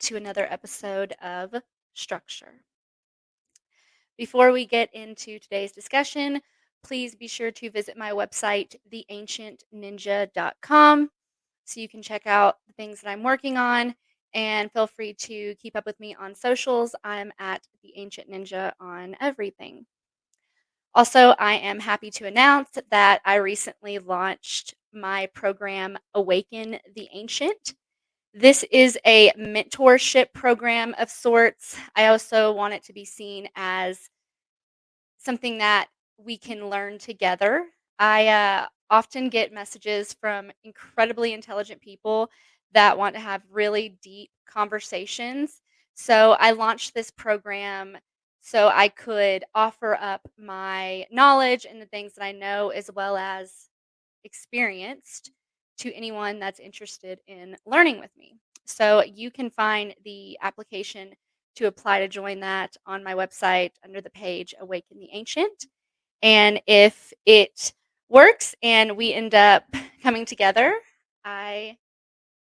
to another episode of Structure. Before we get into today's discussion, please be sure to visit my website, theancientninja.com, so you can check out the things that I'm working on, and feel free to keep up with me on socials. I'm at The Ancient Ninja on everything. Also, I am happy to announce that I recently launched my program, Awaken the Ancient. This is a mentorship program of sorts. I also want it to be seen as something that we can learn together. I often get messages from incredibly intelligent people that want to have really deep conversations. So I launched this program so I could offer up my knowledge and the things that I know, as well as experienced, to anyone that's interested in learning with me. So you can find the application to apply to join that on my website under the page Awaken the Ancient. And if it works and we end up coming together, I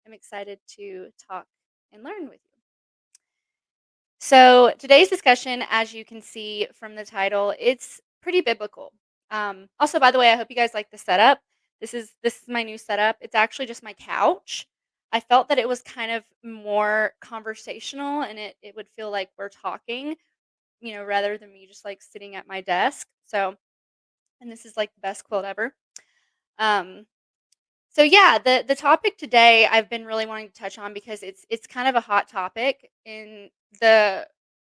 am excited to talk and learn with you. So today's discussion, as you can see from the title, it's pretty biblical. Also, by the way, I hope you guys like the setup. This is my new setup. It's actually just my couch. I felt that it was kind of more conversational, and it would feel like we're talking, rather than me just like sitting at my desk. So, and this is like the best quilt ever. Um, so yeah, the topic today I've been really wanting to touch on because it's kind of a hot topic in the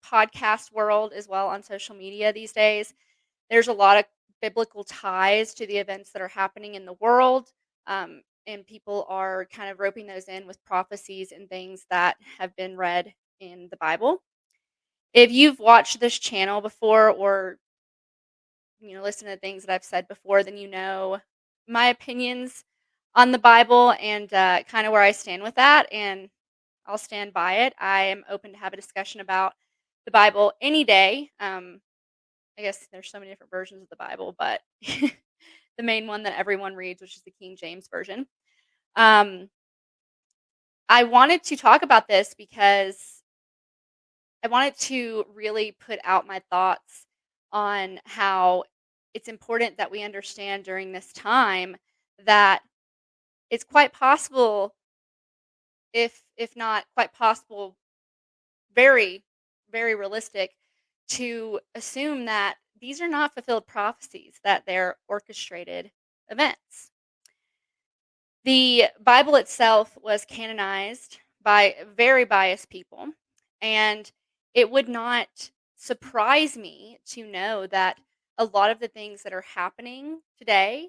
podcast world as well on social media these days. There's a lot of biblical ties to the events that are happening in the world, and people are kind of roping those in with prophecies and things that have been read in the Bible. If you've watched this channel before, or listen to things that I've said before, then you know my opinions on the Bible and kind of where I stand with that, and I'll stand by it. I am open to have a discussion about the Bible any day. I guess there's so many different versions of the Bible, but the main one that everyone reads, which is the King James Version. I wanted to talk about this because I wanted to really put out my thoughts on how it's important that we understand during this time that it's quite possible, if not quite possible, very, very realistic, to assume that these are not fulfilled prophecies, that they're orchestrated events. The Bible itself was canonized by very biased people, and it would not surprise me to know that a lot of the things that are happening today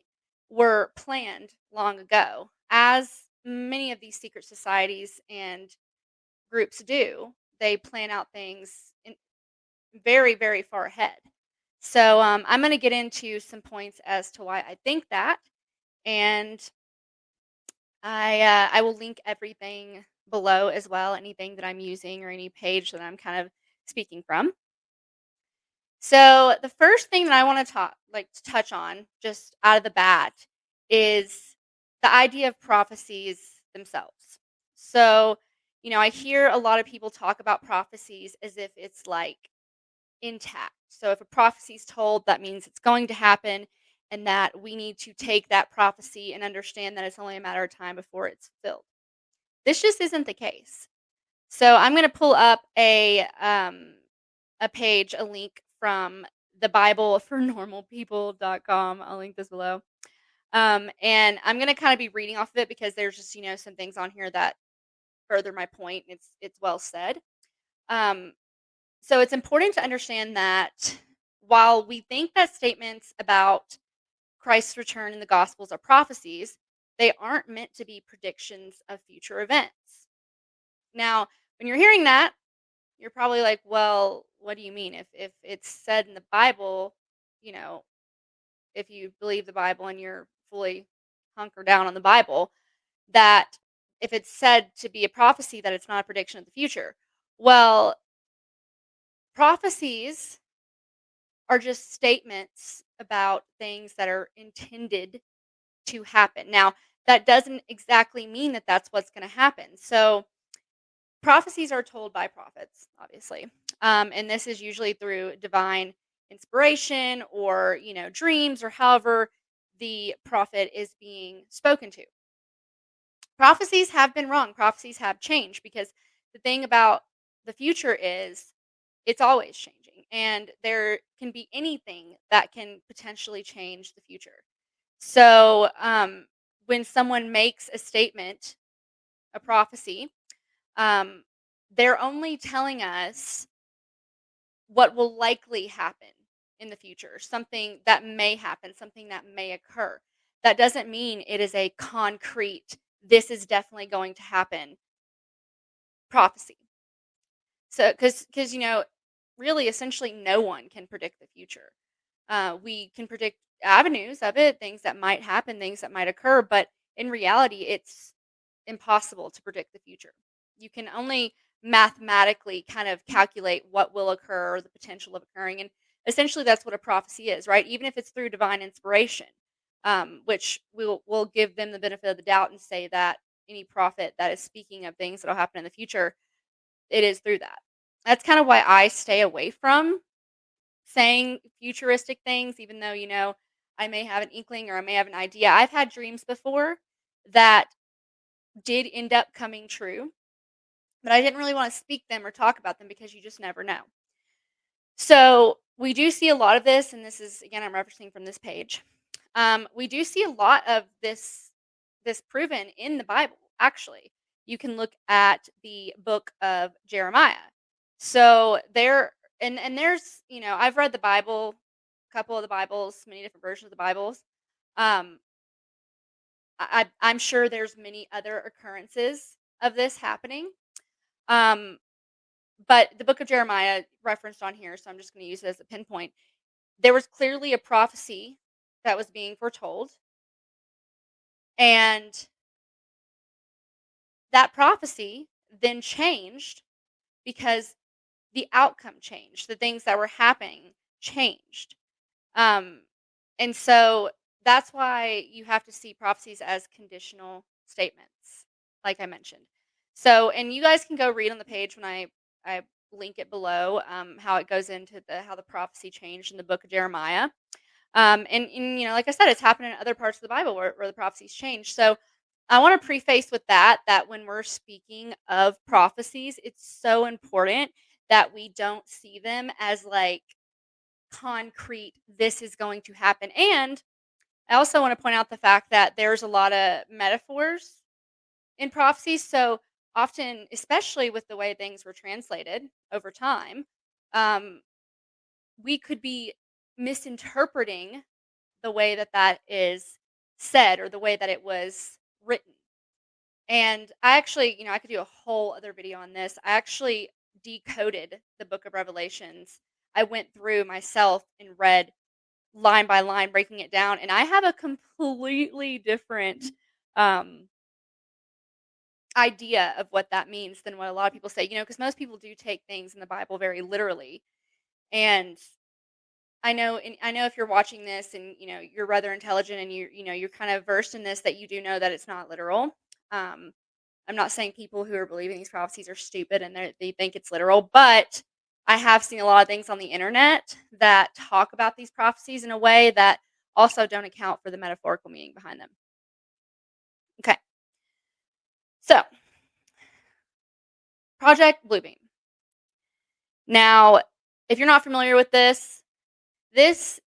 were planned long ago, as many of these secret societies and groups do. They plan out things very, very far ahead. So I'm going to get into some points as to why I think that, and I will link everything below as well, anything that I'm using or any page that I'm kind of speaking from. So the first thing that I want to touch on just out of the bat is the idea of prophecies themselves. So, I hear a lot of people talk about prophecies as if it's like intact. So if a prophecy is told, that means it's going to happen, and that we need to take that prophecy and understand that it's only a matter of time before it's fulfilled. This just isn't the case. So I'm going to pull up a page, a link from the Bible for normalpeople.com. I'll link this below. And I'm going to kind of be reading off of it because there's just, some things on here that further my point. It's well said. So it's important to understand that while we think that statements about Christ's return in the Gospels are prophecies, they aren't meant to be predictions of future events. Now, when you're hearing that, you're probably like, well, what do you mean? If it's said in the Bible, you know, if you believe the Bible and you're fully hunkered down on the Bible, that if it's said to be a prophecy, that it's not a prediction of the future. Well, prophecies are just statements about things that are intended to happen. Now, that doesn't exactly mean that that's what's going to happen. So, prophecies are told by prophets, obviously. And this is usually through divine inspiration or, dreams or however the prophet is being spoken to. Prophecies have been wrong. Prophecies have changed because the thing about the future is it's always changing and there can be anything that can potentially change the future. So, when someone makes a statement, a prophecy, um, they're only telling us what will likely happen in the future, something that may happen, something that may occur. That doesn't mean it is a concrete, this is definitely going to happen prophecy. So, because, really, essentially, no one can predict the future. We can predict avenues of it, things that might happen, things that might occur, but in reality, it's impossible to predict the future. You can only mathematically kind of calculate what will occur or the potential of occurring. And essentially, that's what a prophecy is, right? Even if it's through divine inspiration, which we'll give them the benefit of the doubt and say that any prophet that is speaking of things that will happen in the future, it is through that. That's kind of why I stay away from saying futuristic things, even though, I may have an inkling or I may have an idea. I've had dreams before that did end up coming true, but I didn't really want to speak them or talk about them because you just never know. So we do see a lot of this, and this is again I'm referencing from this page. We do see a lot of this proven in the Bible. Actually, you can look at the book of Jeremiah. So there, and there's I've read the Bible, a couple of the Bibles, many different versions of the Bibles. Um, I'm sure there's many other occurrences of this happening. Um, but the book of Jeremiah referenced on here, so I'm just going to use it as a pinpoint. There was clearly a prophecy that was being foretold, and that prophecy then changed because the outcome changed. The things that were happening changed. Um, and so that's why you have to see prophecies as conditional statements, like I mentioned. So, and you guys can go read on the page when I link it below, how it goes into how the prophecy changed in the book of Jeremiah. And like I said, it's happened in other parts of the Bible where the prophecies change. So I want to preface with that when we're speaking of prophecies, it's so important that we don't see them as like concrete, this is going to happen. And I also want to point out the fact that there's a lot of metaphors in prophecies. So often, especially with the way things were translated over time, um, we could be misinterpreting the way that is said or the way that it was written. And I actually, I could do a whole other video on this. I actually decoded the book of Revelations. I went through myself and read line by line, breaking it down, and I have a completely different um, idea of what that means than what a lot of people say. Because most people do take things in the Bible very literally, and I know if you're watching this and you're rather intelligent and you're kind of versed in this, that you do know that it's not literal. Um, I'm not saying people who are believing these prophecies are stupid and they think it's literal, but I have seen a lot of things on the internet that talk about these prophecies in a way that also don't account for the metaphorical meaning behind them. Okay, so Project Bluebeam. Now, if you're not familiar with this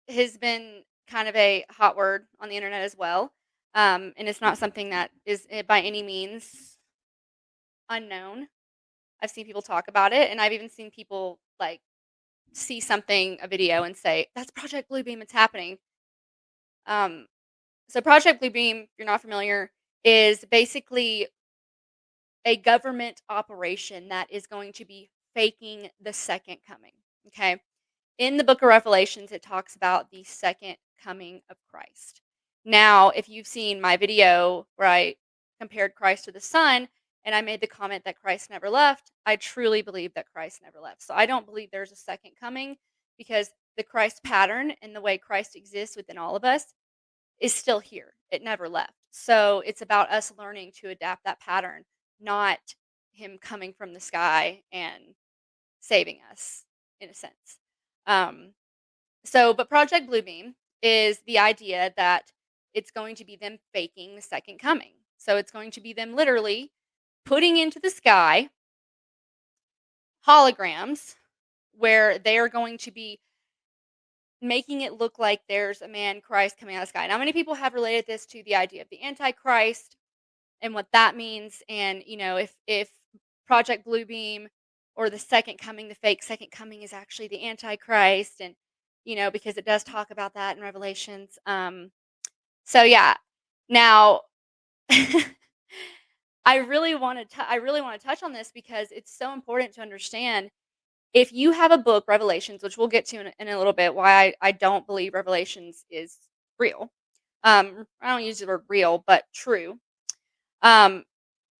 has been kind of a hot word on the internet as well. And it's not something that is by any means unknown. I've seen people talk about it, and I've even seen people like see a video, and say, "That's Project Bluebeam. It's happening." Um, so Project Bluebeam, if you're not familiar, is basically a government operation that is going to be faking the second coming. Okay. In the book of Revelations, it talks about the second coming of Christ. Now, if you've seen my video where I compared Christ to the Son and I made the comment that Christ never left, I truly believe that Christ never left. So I don't believe there's a second coming, because the Christ pattern and the way Christ exists within all of us is still here. It never left. So it's about us learning to adapt that pattern, not him coming from the sky and saving us in a sense. Um, but Project Bluebeam is the idea that it's going to be them faking the second coming. So it's going to be them literally putting into the sky holograms where they are going to be making it look like there's a man Christ coming out of the sky. Now, many people have related this to the idea of the Antichrist and what that means. And if Project Bluebeam or the second coming, the fake second coming, is actually the Antichrist, and because it does talk about that in Revelations. So yeah, now I really want to touch on this because it's so important to understand. If you have a book, Revelations, which we'll get to in a little bit, why I don't believe Revelations is real. I don't use the word real, but true. Um,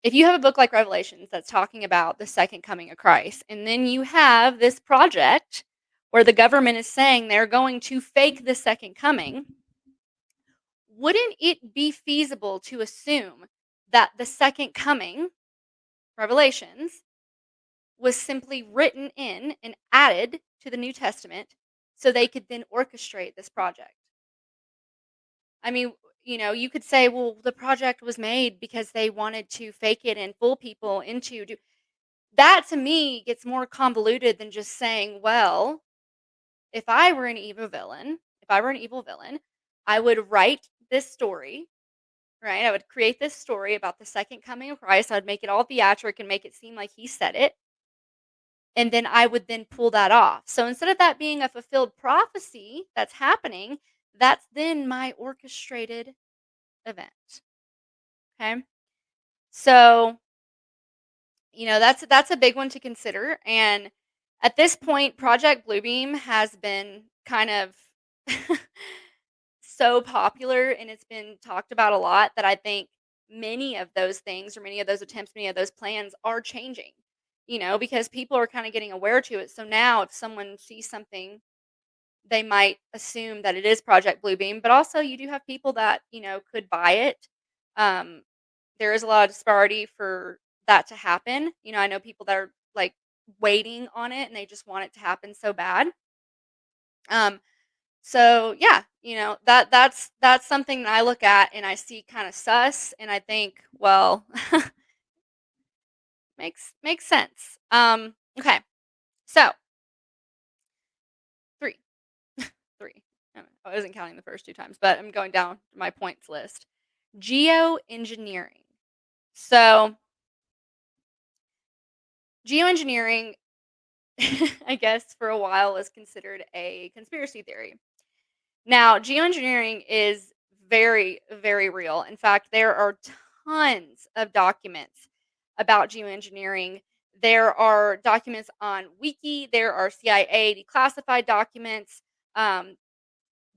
if you have a book like Revelations that's talking about the second coming of Christ, and then you have this project where the government is saying they're going to fake the second coming, wouldn't it be feasible to assume that the second coming, Revelations, was simply written in and added to the New Testament so they could then orchestrate this project? I mean, you could say, well, the project was made because they wanted to fake it and fool people into that. To me gets more convoluted than just saying, well, if I were an evil villain, I would write this story, right? I would create this story about the second coming of Christ. I'd make it all theatric and make it seem like he said it. And then I would then pull that off. So instead of that being a fulfilled prophecy that's happening, that's then my orchestrated event. Okay. So, that's a big one to consider. And at this point, Project Bluebeam has been kind of so popular and it's been talked about a lot that I think many of those things, or many of those attempts, many of those plans are changing, because people are kind of getting aware to it. So now if someone sees something, they might assume that it is Project Bluebeam, but also you do have people that, could buy it. Um, there is a lot of disparity for that to happen. I know people that are like waiting on it and they just want it to happen so bad. Um, so yeah, that's something that I look at and I see kind of sus, and I think, well, makes sense. Okay, so three, three. I wasn't counting the first two times, but I'm going down my points list. Geoengineering. So geoengineering, I guess for a while was considered a conspiracy theory. Now, geoengineering is very, very real. In fact, there are tons of documents about geoengineering. There are documents on Wiki, there are CIA declassified documents, um,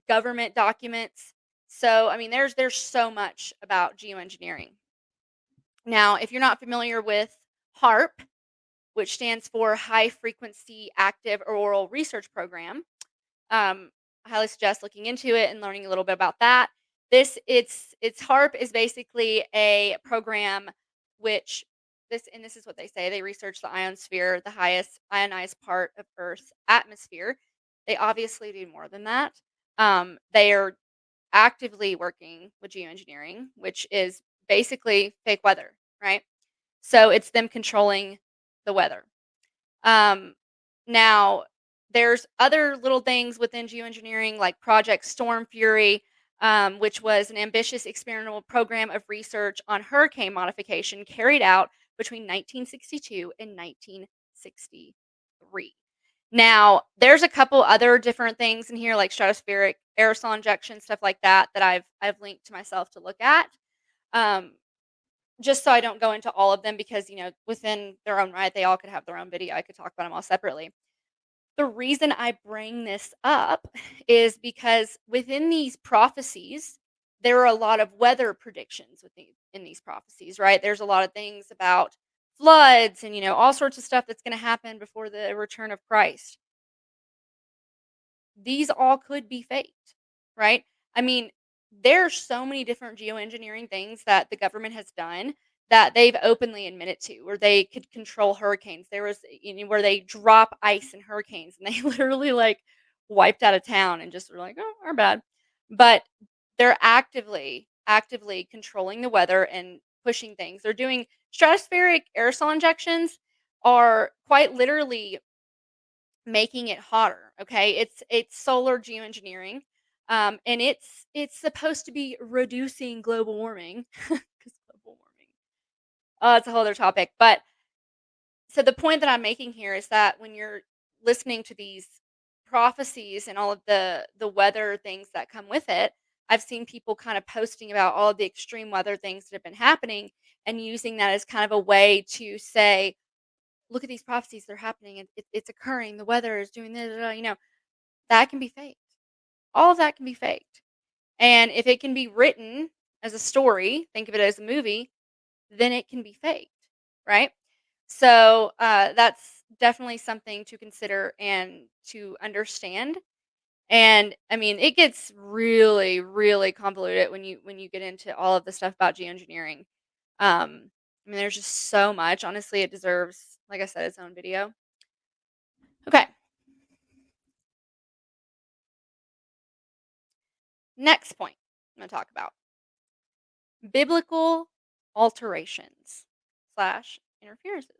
government documents. So, I mean, there's so much about geoengineering. Now, if you're not familiar with HARP, which stands for High Frequency Active Auroral Research Program, I highly suggest looking into it and learning a little bit about that. It's HARP is basically a program which this is what they say. They research the ionosphere, the highest ionized part of Earth's atmosphere. They obviously do more than that. They are actively working with geoengineering, which is basically fake weather, right? So it's them controlling the weather. Um, Now, there's other little things within geoengineering, like Project Storm Fury, which was an ambitious experimental program of research on hurricane modification carried out between 1962 and 1963. Now, there's a couple other different things in here, like stratospheric aerosol injection, stuff like that, that I've linked to myself to look at. Um, just so I don't go into all of them because, within their own right, they all could have their own video. I could talk about them all separately. The reason I bring this up is because within these prophecies, there are a lot of weather predictions in these prophecies, right? There's a lot of things about floods and, all sorts of stuff that's going to happen before the return of Christ. These all could be faked, right? I mean, there's so many different geoengineering things that the government has done that they've openly admitted to, where they could control hurricanes. There was, where they drop ice in hurricanes, and they literally like wiped out a town and just were like, oh, our bad. But they're actively controlling the weather and pushing things. They're doing stratospheric aerosol injections are quite literally making it hotter. Okay, it's solar geoengineering, and it's supposed to be reducing global warming because global warming. It's a whole other topic. But so the point that I'm making here is that when you're listening to these prophecies and all of the weather things that come with it, I've seen people kind of posting about all of the extreme weather things that have been happening and using that as kind of a way to say, look at these prophecies, they're happening, it's occurring, the weather is doing this, that can be faked. All of that can be faked. And if it can be written as a story, think of it as a movie, then it can be faked, right? So that's definitely something to consider and to understand. And I mean, it gets really, really convoluted when you get into all of the stuff about geoengineering. I mean, there's just so much. Honestly, it deserves, like I said, its own video. Okay, next point I'm going to talk about biblical alterations slash interferences.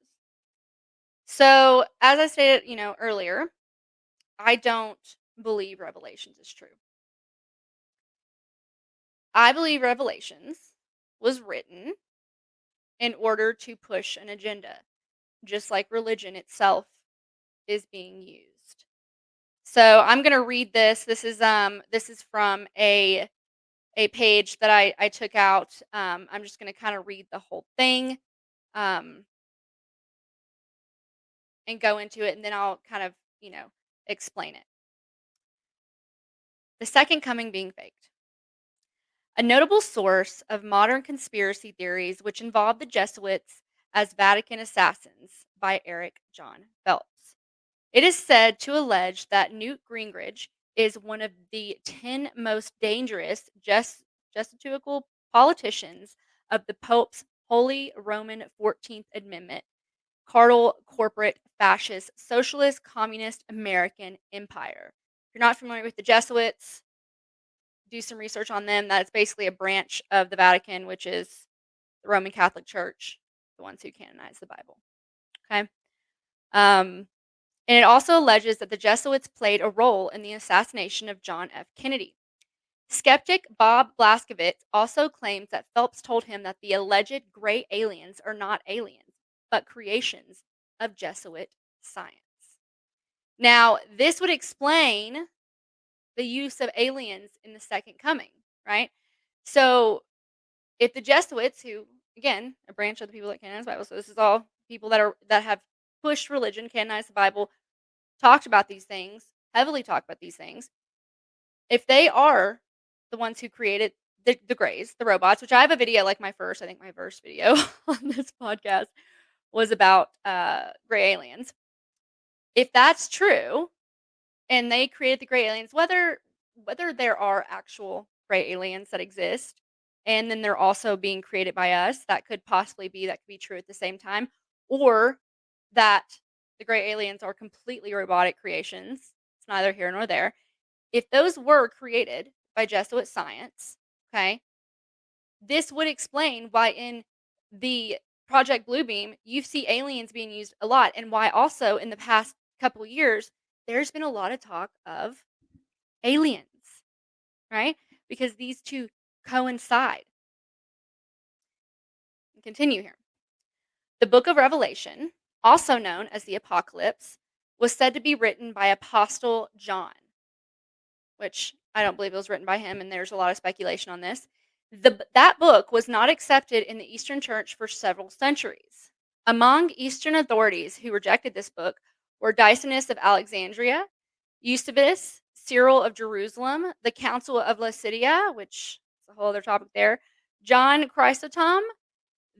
So, as I stated, earlier, I don't believe Revelations is true. I believe Revelations was written in order to push an agenda, just like religion itself is being used. So I'm going to read this. This is from a page that I took out. I'm just going to kind of read the whole thing um, and go into it, and then I'll kind of explain it. The second coming being faked. A notable source of modern conspiracy theories, which involve the Jesuits as Vatican assassins, by Eric John Phelps. It is said to allege that Newt Gingrich is one of the 10 most dangerous Jesuitical politicians of the Pope's Holy Roman 14th Amendment, carnal, corporate, fascist, socialist, communist American empire. If you're not familiar with the Jesuits, do some research on them. That's basically a branch of the Vatican, which is the Roman Catholic Church, the ones who canonize the Bible. Okay. And it also alleges that the Jesuits played a role in the assassination of John F. Kennedy. Skeptic Bob Blaskowitz also claims that Phelps told him that the alleged gray aliens are not aliens, but creations of Jesuit science. Now, this would explain the use of aliens in the second coming, right? So, if the Jesuits, who again, a branch of the people that canonize the Bible, so this is all people that have pushed religion, canonized the Bible, talked about these things, heavily talked about these things. If they are the ones who created the grays, the robots, which I have a video, like my first video on this podcast was about gray aliens. If that's true, and they created the gray aliens, whether there are actual gray aliens that exist, and then they're also being created by us, that could be true at the same time, or that the gray aliens are completely robotic creations. It's neither here nor there. If those were created by Jesuit science, okay, this would explain why in the Project Bluebeam you see aliens being used a lot, and why also in the past couple years there's been a lot of talk of aliens, right? Because these two coincide. Continue here. The book of Revelation, also known as the Apocalypse, was said to be written by Apostle John, which I don't believe it was written by him, and there's a lot of speculation on this. That book was not accepted in the Eastern Church for several centuries. Among Eastern authorities who rejected this book were Dionysius of Alexandria, Eusebius, Cyril of Jerusalem, the Council of Laodicea, which is a whole other topic there, John Chrysostom,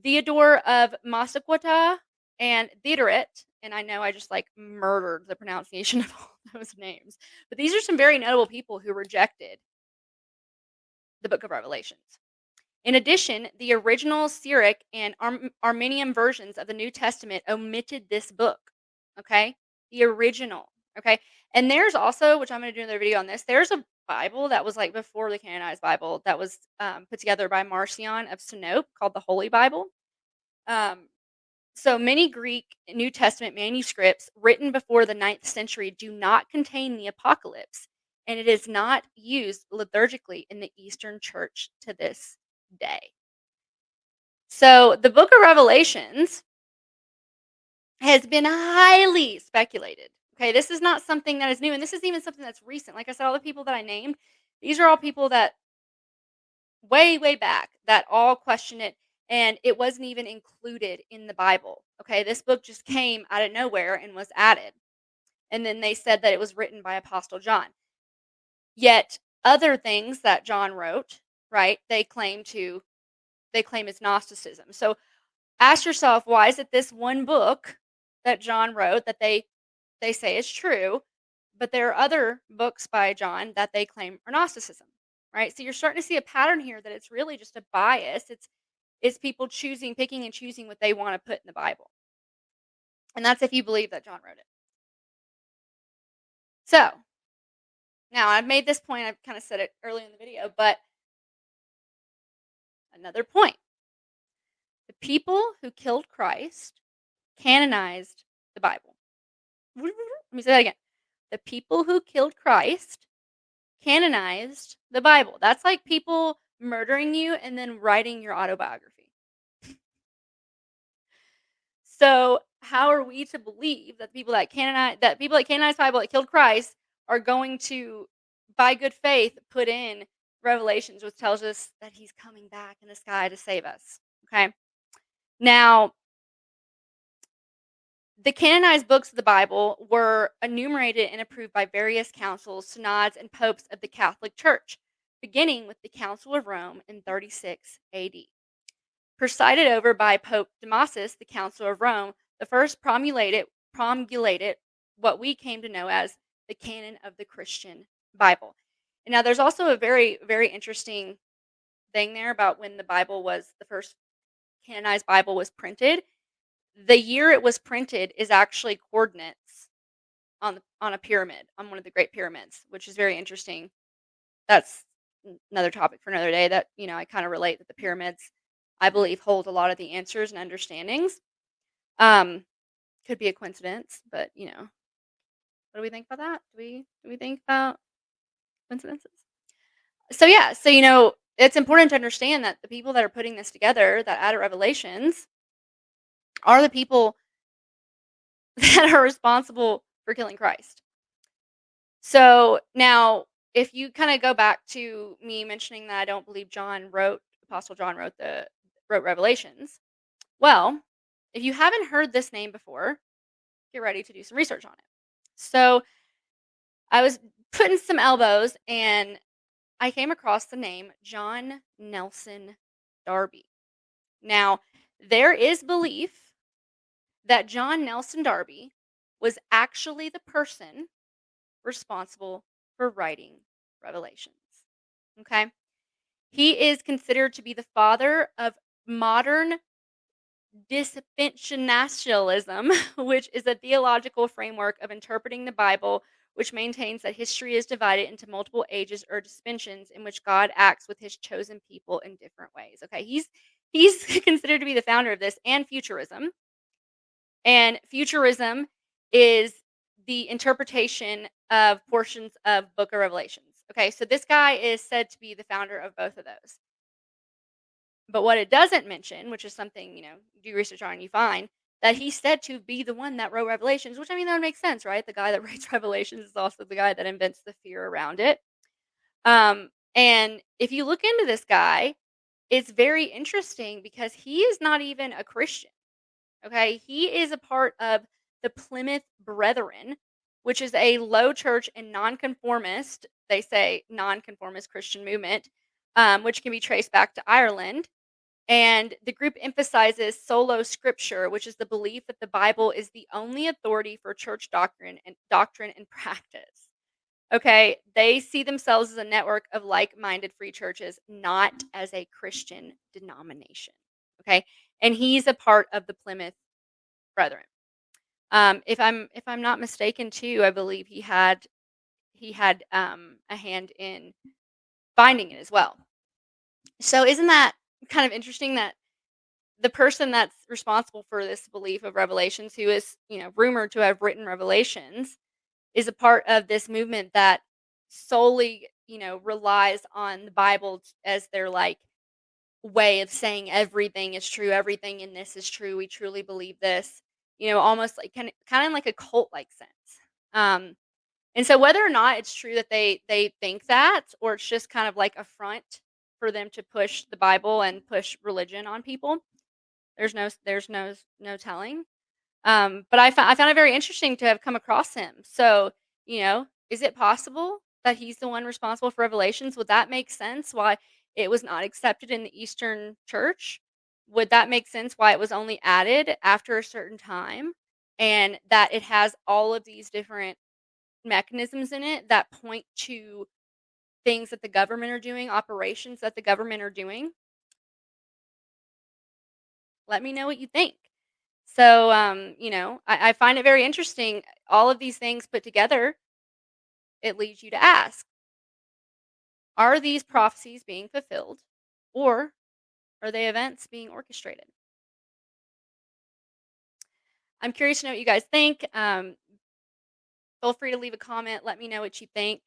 Theodore of Masaquata, and Theodoret. And I know I just like murdered the pronunciation of all those names. But these are some very notable people who rejected the book of Revelations. In addition, the original Syriac and Armenian versions of the New Testament omitted this book. Okay, the original. Okay, and there's also, which I'm going to do another video on this. There's a Bible that was like before the canonized Bible that was put together by Marcion of Sinope called the Holy Bible. Um, so many Greek New Testament manuscripts written before the 9th century do not contain the apocalypse, and it is not used liturgically in the Eastern Church to this day. So the book of Revelations has been highly speculated. Okay, this is not something that is new, and this is even something that's recent. Like I said, all the people that I named, these are all people that way, way back that all question it, and it wasn't even included in the Bible. Okay, this book just came out of nowhere and was added. And then they said that it was written by Apostle John. Yet other things that John wrote, right, they claim it's Gnosticism. So ask yourself, why is it this one book that John wrote that they say is true, but there are other books by John that they claim are Gnosticism, right? So you're starting to see a pattern here that it's really just a bias. It's people picking and choosing what they want to put in the Bible. And that's if you believe that John wrote it. So, now I've made this point, I've kind of said it earlier in the video, but another point. The people who killed Christ canonized the Bible. Let me say that again. The people who killed Christ canonized the Bible. That's like people murdering you and then writing your autobiography. So how are we to believe that people that canonized the Bible, that killed Christ, are going to, by good faith, put in Revelations, which tells us that he's coming back in the sky to save us? Okay. Now, the canonized books of the Bible were enumerated and approved by various councils, synods, and popes of the Catholic Church, beginning with the Council of Rome in 36 AD. Presided over by Pope Damasus, the Council of Rome, the first promulgated what we came to know as the canon of the Christian Bible. And now there's also a very, very interesting thing there about when the first canonized Bible was printed. The year it was printed is actually coordinates on a pyramid, on one of the Great Pyramids, which is very interesting. That's another topic for another day. That I kind of relate that the pyramids, I believe, hold a lot of the answers and understandings. Could be a coincidence, but what do we think about that? Do we think about coincidences? So yeah, it's important to understand that the people that are putting this together, that added Revelations, are the people that are responsible for killing Christ. So now, if you kind of go back to me mentioning that I don't believe Apostle John wrote Revelations. Well, if you haven't heard this name before, get ready to do some research on it. So I was putting some elbows and I came across the name John Nelson Darby. Now, there is belief that John Nelson Darby was actually the person responsible for writing Revelations. Okay? He is considered to be the father of modern dispensationalism, which is a theological framework of interpreting the Bible which maintains that history is divided into multiple ages or dispensations in which God acts with his chosen people in different ways. Okay, he's considered to be the founder of this, and futurism. And futurism is the interpretation of portions of Book of Revelations. Okay, so this guy is said to be the founder of both of those. But what it doesn't mention, which is something, do research on and you find, that he's said to be the one that wrote Revelations, which, that would make sense, right? The guy that writes Revelations is also the guy that invents the fear around it. And if you look into this guy, it's very interesting because he is not even a Christian. Okay, he is a part of the Plymouth Brethren, which is a low church and nonconformist, they say nonconformist Christian movement, which can be traced back to Ireland. And the group emphasizes solo scripture, which is the belief that the Bible is the only authority for church doctrine and practice. Okay, they see themselves as a network of like-minded free churches, not as a Christian denomination. Okay, and he's a part of the Plymouth Brethren. If I'm not mistaken, too, I believe he had a hand in finding it as well. So isn't that kind of interesting that the person that's responsible for this belief of Revelations, who is rumored to have written Revelations, is a part of this movement that solely, relies on the Bible as their like way of saying everything is true, everything in this is true. We truly believe this. Almost like kind of like a cult like sense. Um, and so whether or not it's true that they think that, or it's just kind of like a front for them to push the Bible and push religion on people, there's no telling. But I found it very interesting to have come across him. So, is it possible that he's the one responsible for Revelations? Would that make sense why it was not accepted in the Eastern Church? Would that make sense why it was only added after a certain time? And that it has all of these different mechanisms in it that point to things that the government are doing, operations that the government are doing? Let me know what you think. So, I find it very interesting. All of these things put together, it leads you to ask, are these prophecies being fulfilled, or are they events being orchestrated? I'm curious to know what you guys think. Feel free to leave a comment. Let me know what you think.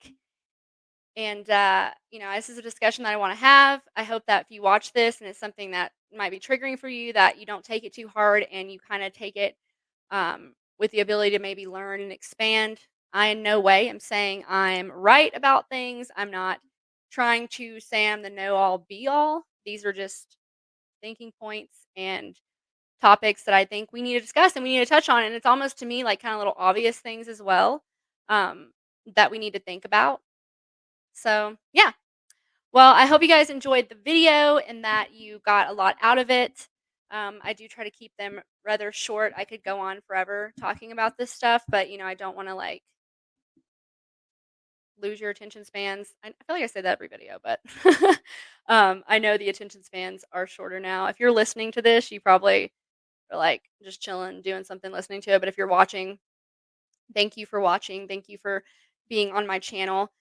And, this is a discussion that I want to have. I hope that if you watch this and it's something that might be triggering for you, that you don't take it too hard and you kind of take it with the ability to maybe learn and expand. I in no way am saying I'm right about things. I'm not trying to say I'm the know all be all. These are just thinking points and topics that I think we need to discuss and we need to touch on. And it's almost to me like kind of little obvious things as well, um, that we need to think about. So, yeah. Well, I hope you guys enjoyed the video and that you got a lot out of it. I do try to keep them rather short. I could go on forever talking about this stuff, but I don't want to like lose your attention spans. I feel like I say that every video, but I know the attention spans are shorter now. If you're listening to this, you probably are like just chilling, doing something, listening to it. But if you're watching, thank you for watching. Thank you for being on my channel.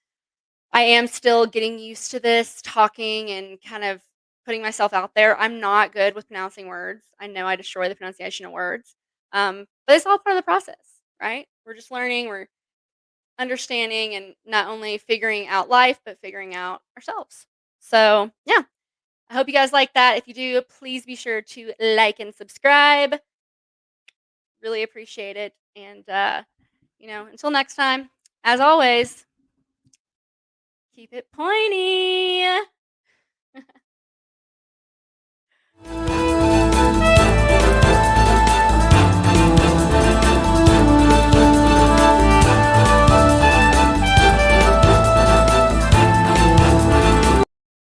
I am still getting used to this talking and kind of putting myself out there. I'm not good with pronouncing words. I know I destroy the pronunciation of words. But it's all part of the process, right? We're just learning, we're understanding, and not only figuring out life, but figuring out ourselves. So, yeah, I hope you guys like that. If you do, please be sure to like and subscribe. Really appreciate it. And, until next time, as always, keep it pointy.